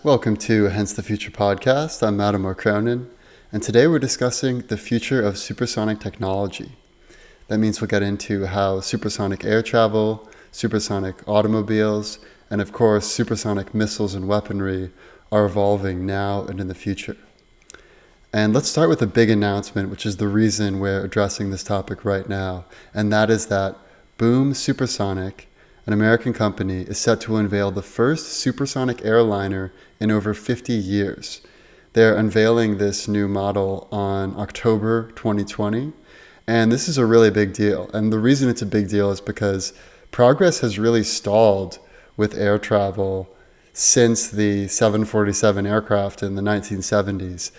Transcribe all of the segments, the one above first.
Welcome to Hence the Future podcast. I'm Mattimore Cronin, and today we're discussing the future of supersonic technology. That means we'll get into how supersonic air travel, supersonic automobiles, and of course supersonic missiles and weaponry are evolving now and in the future. And let's start with a big announcement, which is the reason we're addressing this topic right now, and that is that Boom Supersonic, an American company, is set to unveil the first supersonic airliner in over 50 years. They're unveiling this new model on October 2020, and this is a really big deal. And the reason it's a big deal is because progress has really stalled with air travel since the 747 aircraft in the 1970s.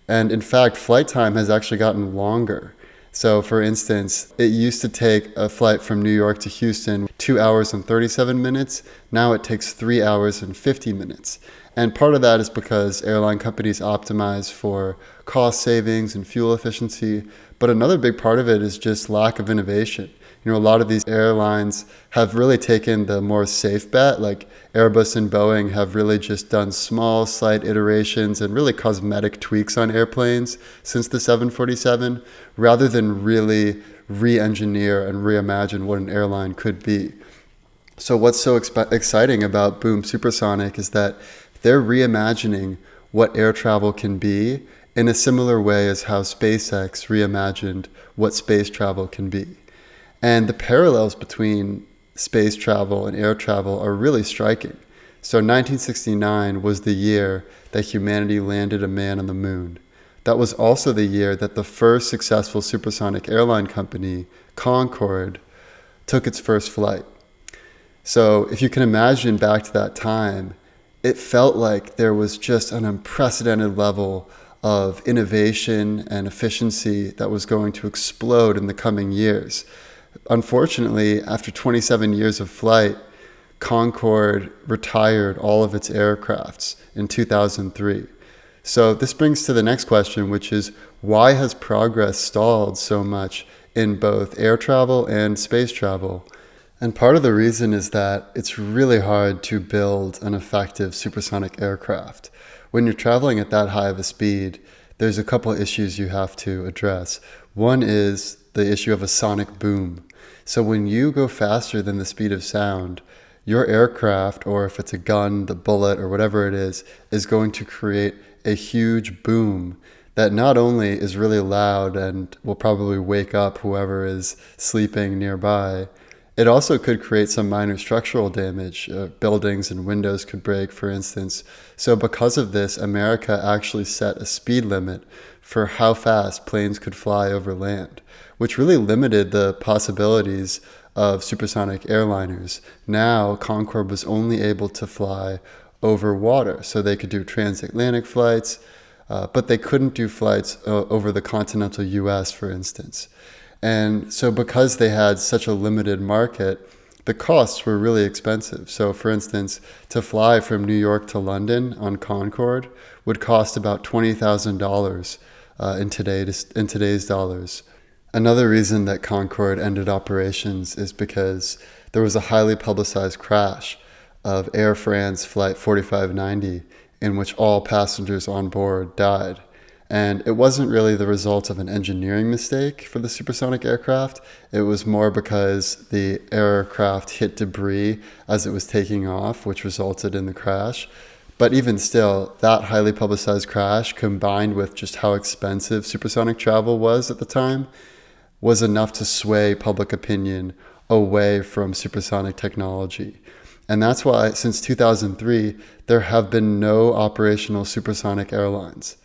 And in fact, flight time has actually gotten longer. So for instance, it used to take a flight from New York to Houston 2 hours and 37 minutes. Now it takes 3 hours and 50 minutes. And part of that is because airline companies optimize for cost savings and fuel efficiency. But another big part of it is just lack of innovation. A lot of these airlines have really taken the more safe bet, like Airbus and Boeing have really just done small, slight iterations and really cosmetic tweaks on airplanes since the 747, rather than really re-engineer and reimagine what an airline could be. So what's so exciting about Boom Supersonic is that they're reimagining what air travel can be in a similar way as how SpaceX reimagined what space travel can be. And the parallels between space travel and air travel are really striking. So 1969 was the year that humanity landed a man on the moon. That was also the year that the first successful supersonic airline company, Concorde, took its first flight. So if you can imagine back to that time, it felt like there was just an unprecedented level of innovation and efficiency that was going to explode in the coming years. Unfortunately, after 27 years of flight, Concorde retired all of its aircrafts in 2003. So this brings to the next question, which is why has progress stalled so much in both air travel and space travel? And part of the reason is that it's really hard to build an effective supersonic aircraft. When you're traveling at that high of a speed, there's a couple issues you have to address. One is the issue of a sonic boom. So when you go faster than the speed of sound, your aircraft, or if it's a gun, the bullet, or whatever it is going to create a huge boom that not only is really loud and will probably wake up whoever is sleeping nearby, it also could create some minor structural damage. Buildings and windows could break, for instance. So because of this, America actually set a speed limit for how fast planes could fly over land, which really limited the possibilities of supersonic airliners. Now, Concorde was only able to fly over water, so they could do transatlantic flights, but they couldn't do flights over the continental US, for instance. And so because they had such a limited market, the costs were really expensive. So for instance, to fly from New York to London on Concorde would cost about $20,000 in today's dollars. Another reason that Concorde ended operations is because there was a highly publicized crash of Air France Flight 4590 in which all passengers on board died. And it wasn't really the result of an engineering mistake for the supersonic aircraft. It was more because the aircraft hit debris as it was taking off, which resulted in the crash. But even still, that highly publicized crash, combined with just how expensive supersonic travel was at the time, was enough to sway public opinion away from supersonic technology. And that's why, since 2003, there have been no operational supersonic airlines.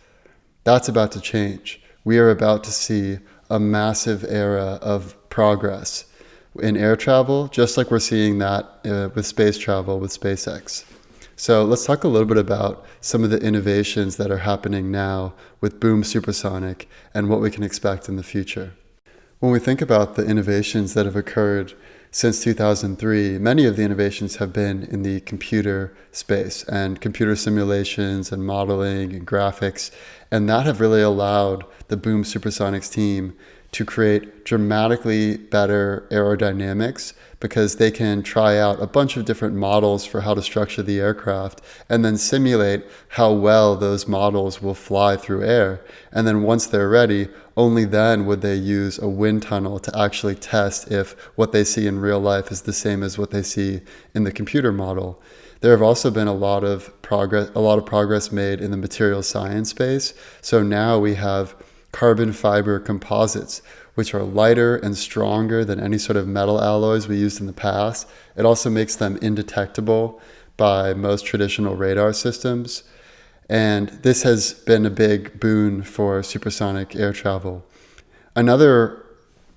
That's about to change. We are about to see a massive era of progress in air travel, just like we're seeing that with space travel with SpaceX. So let's talk a little bit about some of the innovations that are happening now with Boom Supersonic and what we can expect in the future. When we think about the innovations that have occurred since 2003, many of the innovations have been in the computer space and computer simulations and modeling and graphics, and that have really allowed the Boom Supersonics team to create dramatically better aerodynamics, because they can try out a bunch of different models for how to structure the aircraft and then simulate how well those models will fly through air. And then once they're ready, only then would they use a wind tunnel to actually test if what they see in real life is the same as what they see in the computer model. There have also been a lot of progress made in the material science space. So now we have carbon fiber composites, which are lighter and stronger than any sort of metal alloys we used in the past. It also makes them indetectable by most traditional radar systems. And this has been a big boon for supersonic air travel. Another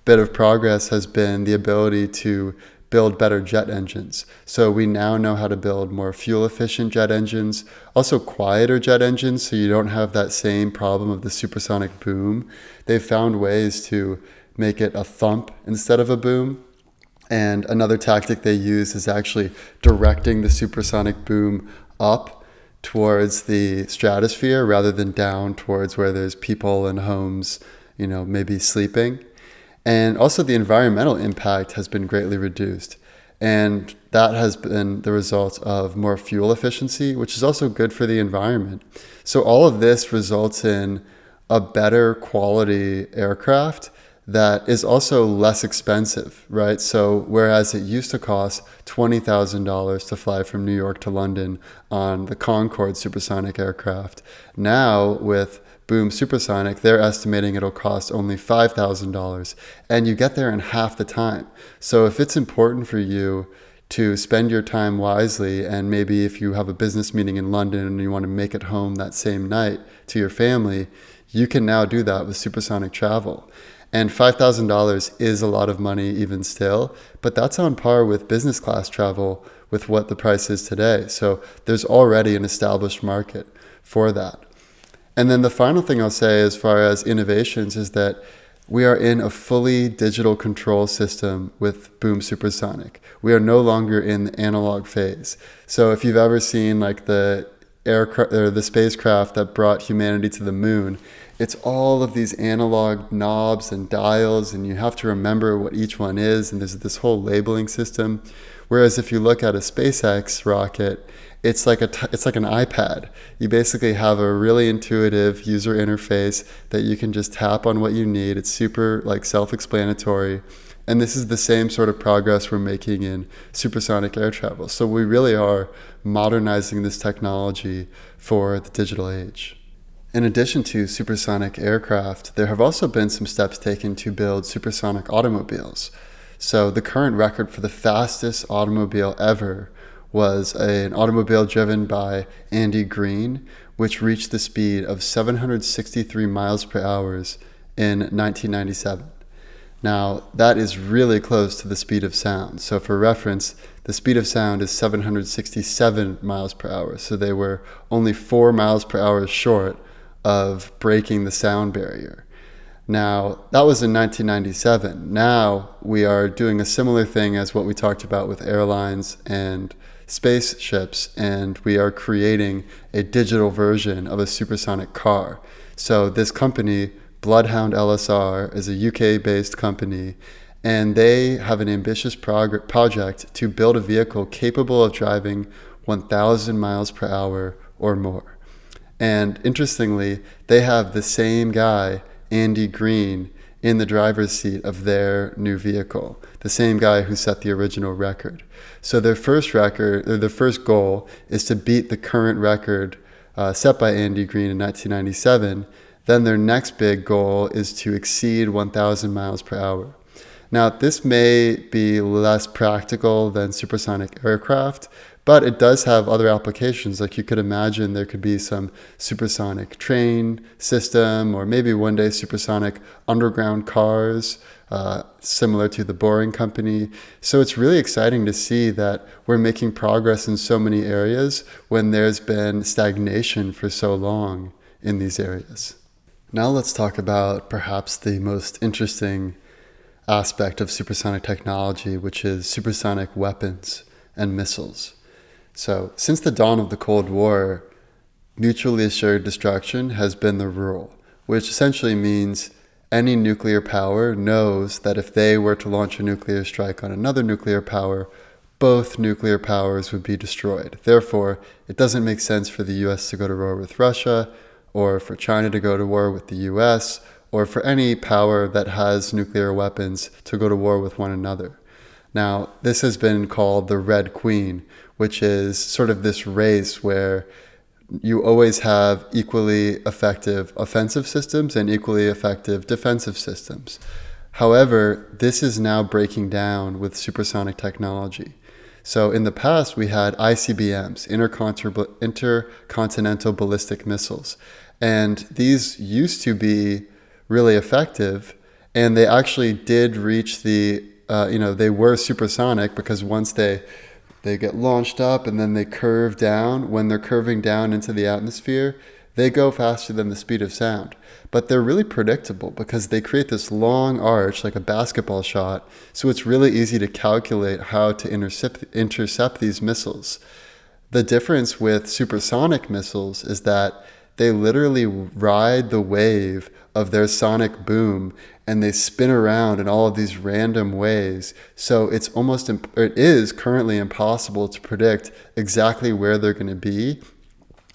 bit of progress has been the ability to build better jet engines. So we now know how to build more fuel-efficient jet engines, also quieter jet engines, so you don't have that same problem of the supersonic boom. They've found ways to make it a thump instead of a boom. And another tactic they use is actually directing the supersonic boom up towards the stratosphere rather than down towards where there's people and homes, maybe sleeping. And also the environmental impact has been greatly reduced. And that has been the result of more fuel efficiency, which is also good for the environment. So all of this results in a better quality aircraft that is also less expensive, right? So whereas it used to cost $20,000 to fly from New York to London on the Concorde supersonic aircraft, now with Boom Supersonic, they're estimating it'll cost only $5,000, and you get there in half the time. So if it's important for you to spend your time wisely, and maybe if you have a business meeting in London and you want to make it home that same night to your family, you can now do that with supersonic travel. And $5,000 is a lot of money even still, but that's on par with business class travel with what the price is today. So there's already an established market for that. And then the final thing I'll say as far as innovations is that we are in a fully digital control system with Boom Supersonic. We are no longer in the analog phase. So if you've ever seen like the aircraft or the spacecraft that brought humanity to the moon, it's all of these analog knobs and dials, and you have to remember what each one is, and there's this whole labeling system. Whereas if you look at a SpaceX rocket, it's like an iPad. You basically have a really intuitive user interface that you can just tap on what you need. It's super self-explanatory. And this is the same sort of progress we're making in supersonic air travel. So we really are modernizing this technology for the digital age. In addition to supersonic aircraft, there have also been some steps taken to build supersonic automobiles. So the current record for the fastest automobile ever was an automobile driven by Andy Green, which reached the speed of 763 miles per hour in 1997. Now, that is really close to the speed of sound. So for reference, the speed of sound is 767 miles per hour. So they were only 4 miles per hour short of breaking the sound barrier. Now, that was in 1997. Now we are doing a similar thing as what we talked about with airlines and spaceships, and we are creating a digital version of a supersonic car. So this company, Bloodhound LSR, is a UK-based company, and they have an ambitious project to build a vehicle capable of driving 1,000 miles per hour or more. And interestingly, they have the same guy, Andy Green, in the driver's seat of their new vehicle, the same guy who set the original record. So their first goal is to beat the current record set by Andy Green in 1997. Then their next big goal is to exceed 1,000 miles per hour. Now, this may be less practical than supersonic aircraft, but it does have other applications. Like you could imagine there could be some supersonic train system, or maybe one day supersonic underground cars, similar to the Boring Company. So it's really exciting to see that we're making progress in so many areas when there's been stagnation for so long in these areas. Now let's talk about perhaps the most interesting aspect of supersonic technology, which is supersonic weapons and missiles. So since the dawn of the Cold War, mutually assured destruction has been the rule, which essentially means any nuclear power knows that if they were to launch a nuclear strike on another nuclear power, both nuclear powers would be destroyed. Therefore, it doesn't make sense for the US to go to war with Russia, or for China to go to war with the US, or for any power that has nuclear weapons to go to war with one another. Now, this has been called the Red Queen, which is sort of this race where you always have equally effective offensive systems and equally effective defensive systems. However, this is now breaking down with supersonic technology. So in the past, we had ICBMs, intercontinental ballistic missiles, and these used to be really effective, and they actually did reach they were supersonic because once they get launched up and then they curve down. When they're curving down into the atmosphere, they go faster than the speed of sound. But they're really predictable because they create this long arch like a basketball shot. So it's really easy to calculate how to intercept these missiles. The difference with supersonic missiles is that they literally ride the wave of their sonic boom and they spin around in all of these random ways. So it is currently impossible to predict exactly where they're going to be.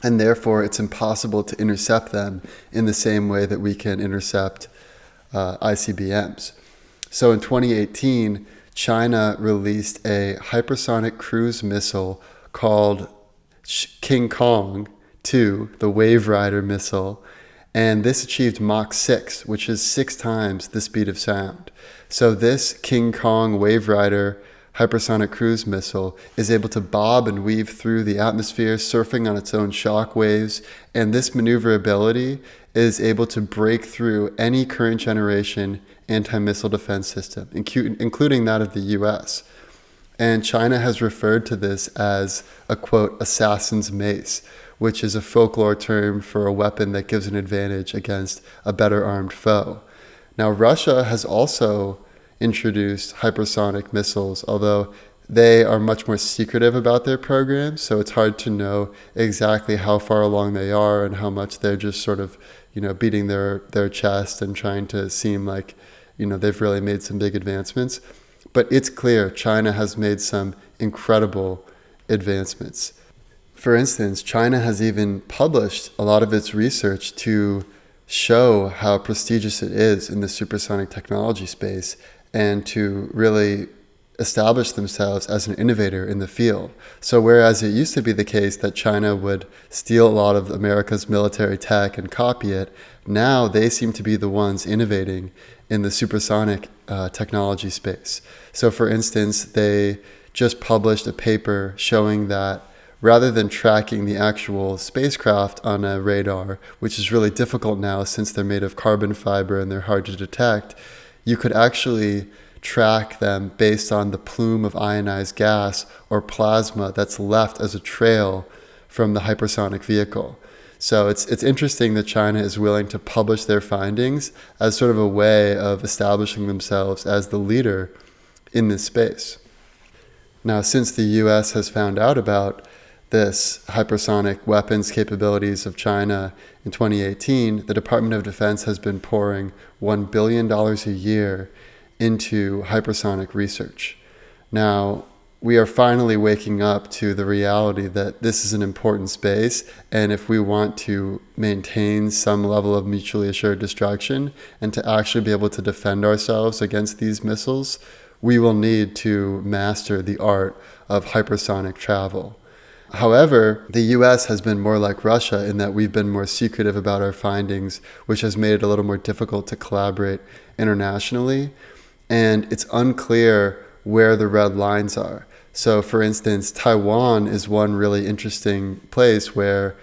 And therefore, it's impossible to intercept them in the same way that we can intercept ICBMs. So in 2018, China released a hypersonic cruise missile called King Kong 2, the Wave Rider missile. And this achieved Mach 6, which is 6 times the speed of sound. So this King Kong Wave Rider hypersonic cruise missile is able to bob and weave through the atmosphere, surfing on its own shock waves. And this maneuverability is able to break through any current generation anti-missile defense system, including that of the US. And China has referred to this as a, quote, assassin's mace, which is a folklore term for a weapon that gives an advantage against a better armed foe. Now, Russia has also introduced hypersonic missiles, although they are much more secretive about their programs, so it's hard to know exactly how far along they are and how much they're just sort of, beating their chest and trying to seem like, they've really made some big advancements. But it's clear China has made some incredible advancements. For instance, China has even published a lot of its research to show how prestigious it is in the supersonic technology space and to really establish themselves as an innovator in the field. So whereas it used to be the case that China would steal a lot of America's military tech and copy it, now they seem to be the ones innovating in the supersonic technology space. So for instance, they just published a paper showing that rather than tracking the actual spacecraft on a radar, which is really difficult now since they're made of carbon fiber and they're hard to detect, you could actually track them based on the plume of ionized gas or plasma that's left as a trail from the hypersonic vehicle. So it's interesting that China is willing to publish their findings as sort of a way of establishing themselves as the leader in this space. Now, since the US has found out about this hypersonic weapons capabilities of China in 2018, the Department of Defense has been pouring $1 billion a year into hypersonic research. Now, we are finally waking up to the reality that this is an important space, and if we want to maintain some level of mutually assured destruction and to actually be able to defend ourselves against these missiles, we will need to master the art of hypersonic travel. However, the US has been more like Russia in that we've been more secretive about our findings, which has made it a little more difficult to collaborate internationally. And it's unclear where the red lines are. So for instance, Taiwan is one really interesting place where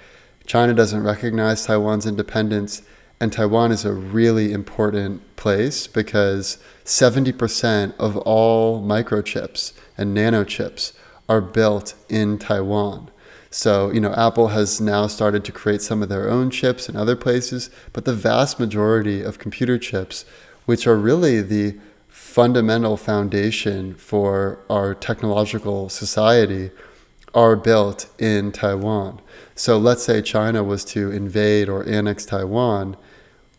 China doesn't recognize Taiwan's independence, and Taiwan is a really important place because 70% of all microchips and nanochips are built in Taiwan. So, Apple has now started to create some of their own chips in other places, but the vast majority of computer chips, which are really the fundamental foundation for our technological society, are built in Taiwan. So let's say China was to invade or annex Taiwan,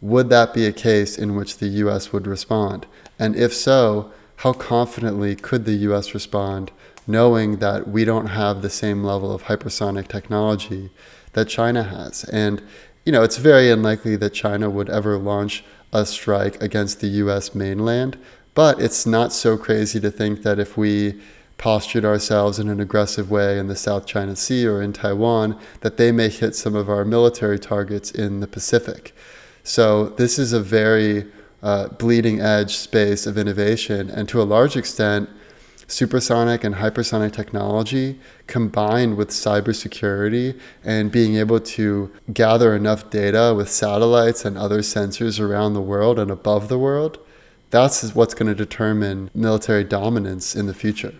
would that be a case in which the US would respond? And if so, how confidently could the US respond, knowing that we don't have the same level of hypersonic technology that China has? And, it's very unlikely that China would ever launch a strike against the US mainland, but it's not so crazy to think that if we postured ourselves in an aggressive way in the South China Sea or in Taiwan, that they may hit some of our military targets in the Pacific. So this is a very bleeding edge space of innovation, and to a large extent, supersonic and hypersonic technology combined with cybersecurity and being able to gather enough data with satellites and other sensors around the world and above the world, that's what's going to determine military dominance in the future.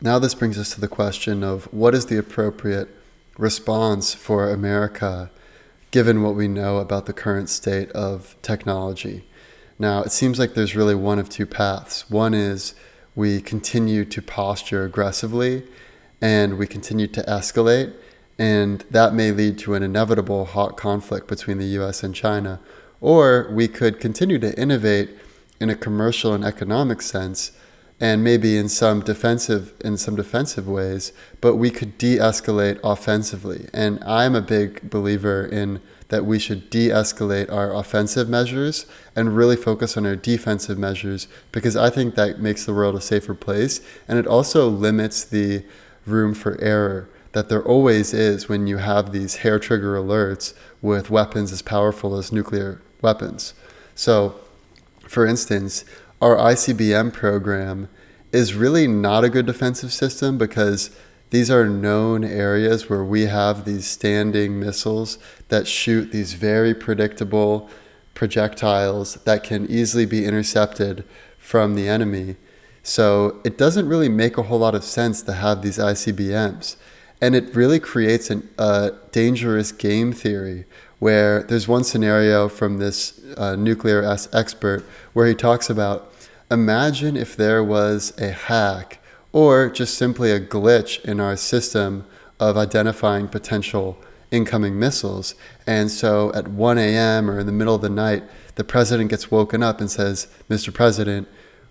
Now this brings us to the question of what is the appropriate response for America given what we know about the current state of technology. Now, it seems like there's really one of two paths. One is we continue to posture aggressively and we continue to escalate, and that may lead to an inevitable hot conflict between the US and China. Or we could continue to innovate in a commercial and economic sense, and maybe in some defensive ways, but we could de-escalate offensively. And I'm a big believer in that we should de-escalate our offensive measures and really focus on our defensive measures, because I think that makes the world a safer place, and it also limits the room for error that there always is when you have these hair trigger alerts with weapons as powerful as nuclear weapons. So, for instance, our ICBM program is really not a good defensive system because these are known areas where we have these standing missiles that shoot these very predictable projectiles that can easily be intercepted from the enemy. So it doesn't really make a whole lot of sense to have these ICBMs. And it really creates a dangerous game theory where there's one scenario from this nuclear expert where he talks about, imagine if there was a hack or just simply a glitch in our system of identifying potential incoming missiles. And so at 1 a.m. or in the middle of the night, the president gets woken up and says, Mr. President,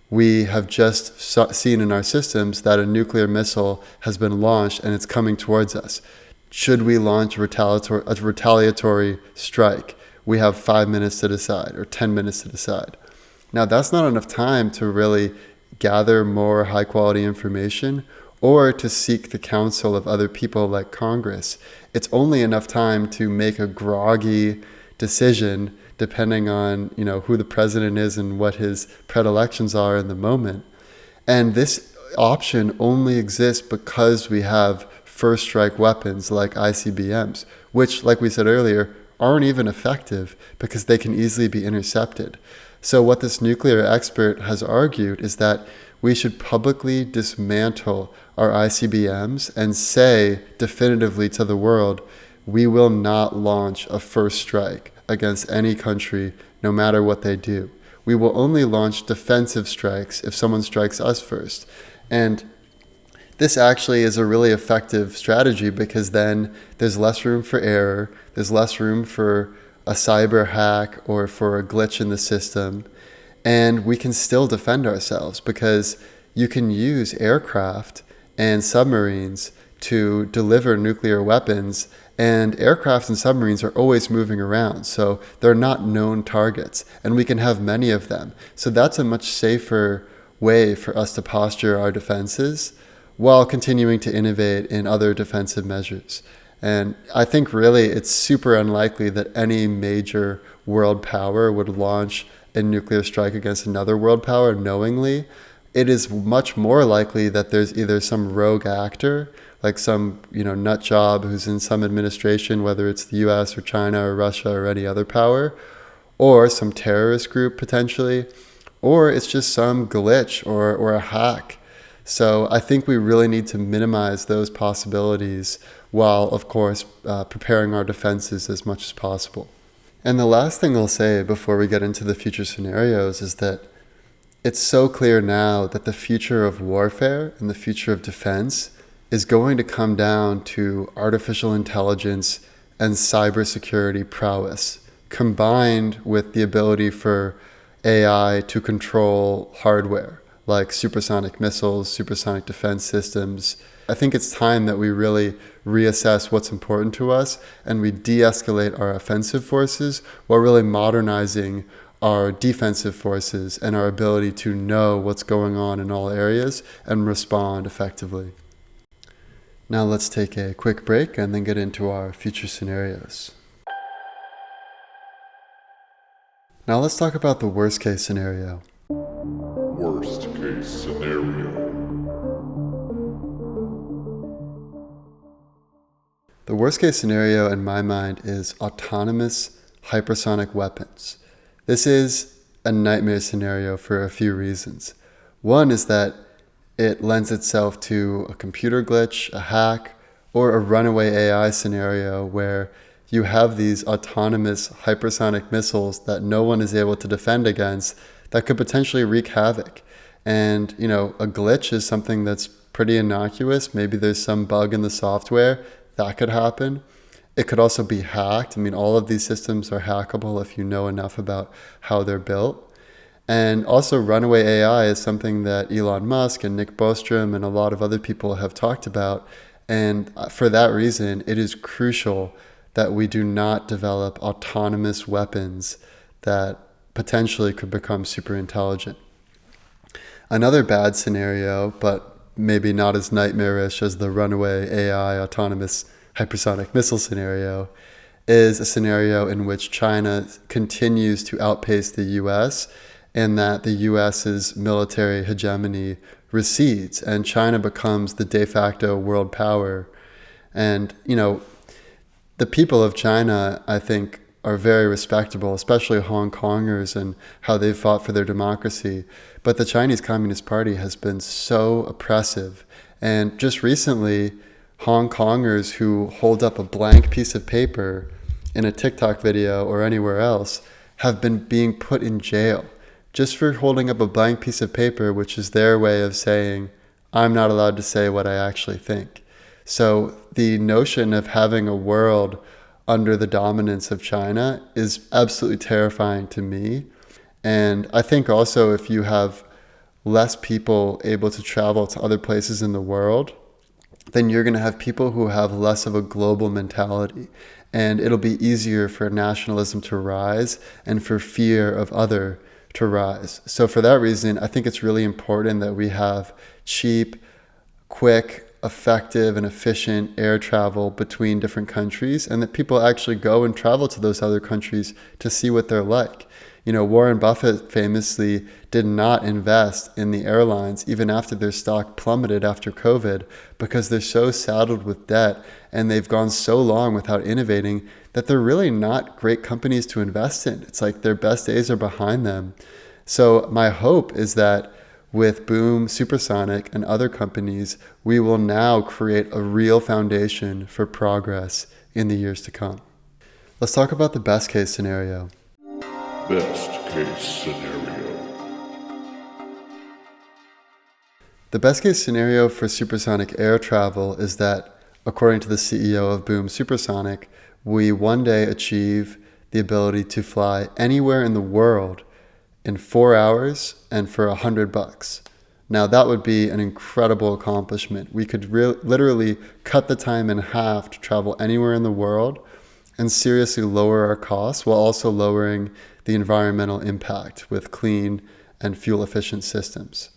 we have just seen in our systems that a nuclear missile has been launched and it's coming towards us. Should we launch a retaliatory strike? We have 5 minutes to decide or 10 minutes to decide. Now, that's not enough time to really gather more high-quality information or to seek the counsel of other people like Congress. It's only enough time to make a groggy decision depending on, who the president is and what his predilections are in the moment. And this option only exists because we have first strike weapons like ICBMs, which, like we said earlier, aren't even effective because they can easily be intercepted. So what this nuclear expert has argued is that we should publicly dismantle our ICBMs and say definitively to the world, we will not launch a first strike against any country, no matter what they do. We will only launch defensive strikes if someone strikes us first. And this actually is a really effective strategy because then there's less room for error, there's less room for a cyber hack or for a glitch in the system, and we can still defend ourselves because you can use aircraft and submarines to deliver nuclear weapons, and aircraft and submarines are always moving around, so they're not known targets, and we can have many of them. So that's a much safer way for us to posture our defenses while continuing to innovate in other defensive measures. And I think really it's super unlikely that any major world power would launch a nuclear strike against another world power knowingly. It is much more likely that there's either some rogue actor, like some nut job who's in some administration, whether it's the US or China or Russia or any other power, or some terrorist group potentially, or it's just some glitch or a hack. So I think we really need to minimize those possibilities while, of course, preparing our defenses as much as possible. And the last thing I'll say before we get into the future scenarios is that it's so clear now that the future of warfare and the future of defense is going to come down to artificial intelligence and cybersecurity prowess combined with the ability for AI to control hardware like supersonic missiles, supersonic defense systems. I think it's time that we really reassess what's important to us and we de-escalate our offensive forces while really modernizing our defensive forces and our ability to know what's going on in all areas and respond effectively. Now let's take a quick break and then get into our future scenarios. Now let's talk about the worst case scenario. Worst case scenario. The worst case scenario in my mind is autonomous hypersonic weapons. This is a nightmare scenario for a few reasons. One is that it lends itself to a computer glitch, a hack, or a runaway AI scenario where you have these autonomous hypersonic missiles that no one is able to defend against that could potentially wreak havoc. And, a glitch is something that's pretty innocuous. Maybe there's some bug in the software that could happen. It could also be hacked. All of these systems are hackable if you know enough about how they're built. And also runaway AI is something that Elon Musk and Nick Bostrom and a lot of other people have talked about. And for that reason, it is crucial that we do not develop autonomous weapons that potentially could become super intelligent. Another bad scenario, but maybe not as nightmarish as the runaway AI autonomous hypersonic missile scenario, is a scenario in which China continues to outpace the US and that the US's military hegemony recedes and China becomes the de facto world power. And, the people of China, I think, are very respectable, especially Hong Kongers and how they've fought for their democracy. But the Chinese Communist Party has been so oppressive. And just recently, Hong Kongers who hold up a blank piece of paper in a TikTok video or anywhere else have been being put in jail just for holding up a blank piece of paper, which is their way of saying, I'm not allowed to say what I actually think. So the notion of having a world under the dominance of China is absolutely terrifying to me. And I think also if you have less people able to travel to other places in the world, then you're going to have people who have less of a global mentality. And it'll be easier for nationalism to rise and for fear of other to rise. So for that reason, I think it's really important that we have cheap, quick, effective and efficient air travel between different countries and that people actually go and travel to those other countries to see what they're like. Warren Buffett famously did not invest in the airlines even after their stock plummeted after COVID because they're so saddled with debt and they've gone so long without innovating that they're really not great companies to invest in. It's like their best days are behind them. So my hope is that with Boom, Supersonic, and other companies, we will now create a real foundation for progress in the years to come. Let's talk about the best case scenario. Best case scenario. The best case scenario for supersonic air travel is that, according to the CEO of Boom Supersonic, we one day achieve the ability to fly anywhere in the world in 4 hours and for $100. Now that would be an incredible accomplishment. We could literally cut the time in half to travel anywhere in the world and seriously lower our costs while also lowering the environmental impact with clean and fuel efficient systems.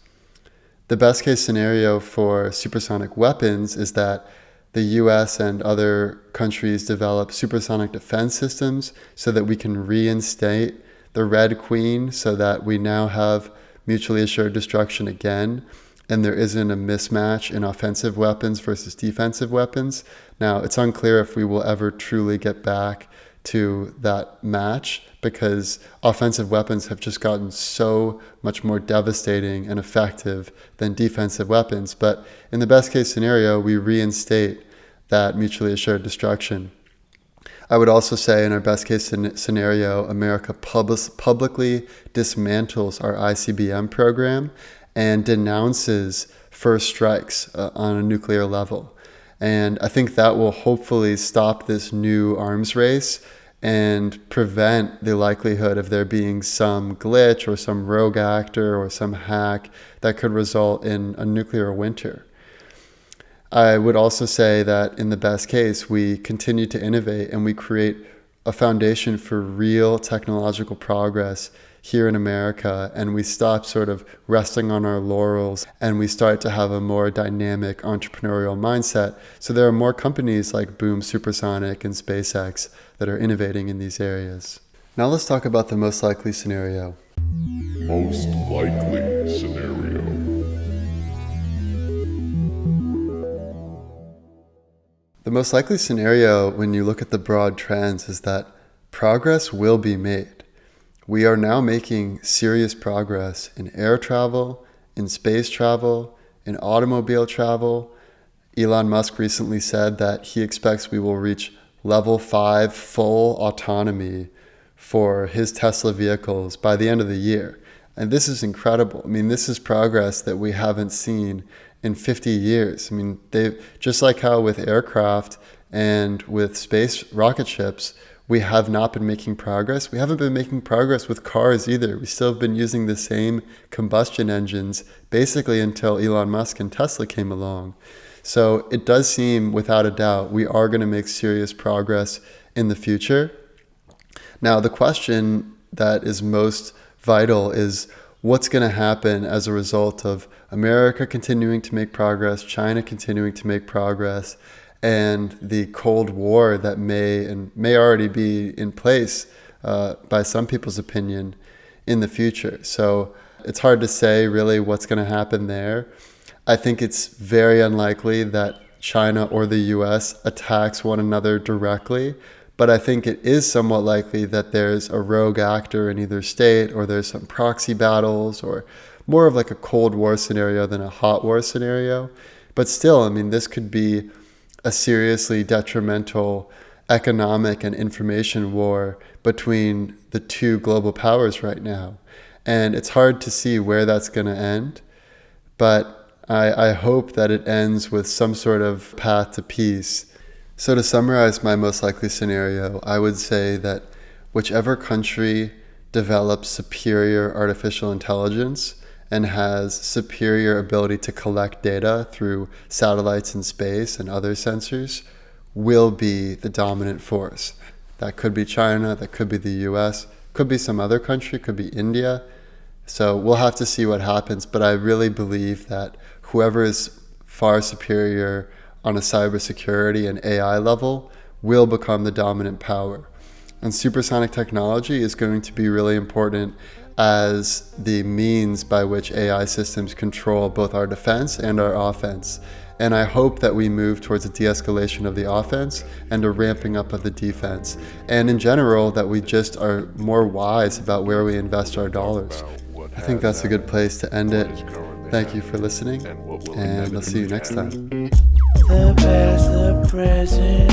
The best case scenario for supersonic weapons is that the US and other countries develop supersonic defense systems so that we can reinstate the Red Queen so that we now have mutually assured destruction again, and there isn't a mismatch in offensive weapons versus defensive weapons. Now, it's unclear if we will ever truly get back to that match because offensive weapons have just gotten so much more devastating and effective than defensive weapons. But in the best case scenario, we reinstate that mutually assured destruction. I would also say in our best case scenario, America publicly dismantles our ICBM program and denounces first strikes on a nuclear level. And I think that will hopefully stop this new arms race and prevent the likelihood of there being some glitch or some rogue actor or some hack that could result in a nuclear winter. I would also say that in the best case, we continue to innovate and we create a foundation for real technological progress here in America, and we stop sort of resting on our laurels and we start to have a more dynamic entrepreneurial mindset. So there are more companies like Boom, Supersonic, and SpaceX that are innovating in these areas. Now let's talk about the most likely scenario. Most likely scenario. The most likely scenario, when you look at the broad trends, is that progress will be made. We are now making serious progress in air travel, in space travel, in automobile travel. Elon Musk recently said that he expects we will reach level 5 full autonomy for his Tesla vehicles by the end of the year. And this is incredible. I mean, this is progress that we haven't seen in 50 years. I mean, just like how with aircraft and with space rocket ships, we have not been making progress. We haven't been making progress with cars either. We still have been using the same combustion engines basically until Elon Musk and Tesla came along. So it does seem, without a doubt, we are going to make serious progress in the future. Now, the question that is most vital is what's going to happen as a result of America continuing to make progress, China continuing to make progress, and the Cold War that may already be in place, by some people's opinion, in the future. So it's hard to say really what's going to happen there. I think it's very unlikely that China or the US attacks one another directly, but I think it is somewhat likely that there's a rogue actor in either state, or there's some proxy battles, or more of like a Cold War scenario than a hot war scenario. But still, I mean, this could be a seriously detrimental economic and information war between the two global powers right now. And it's hard to see where that's going to end, but I hope that it ends with some sort of path to peace. So to summarize my most likely scenario, I would say that whichever country develops superior artificial intelligence and has superior ability to collect data through satellites in space and other sensors will be the dominant force. That could be China, that could be the US, could be some other country, could be India. So we'll have to see what happens, but I really believe that whoever is far superior on a cybersecurity and AI level will become the dominant power. And supersonic technology is going to be really important as the means by which AI systems control both our defense and our offense. And I hope that we move towards a de-escalation of the offense and a ramping up of the defense. And in general, that we just are more wise about where we invest our dollars. I think that's a good place to end it. Thank you for listening, and I'll see you next time. The past, the present,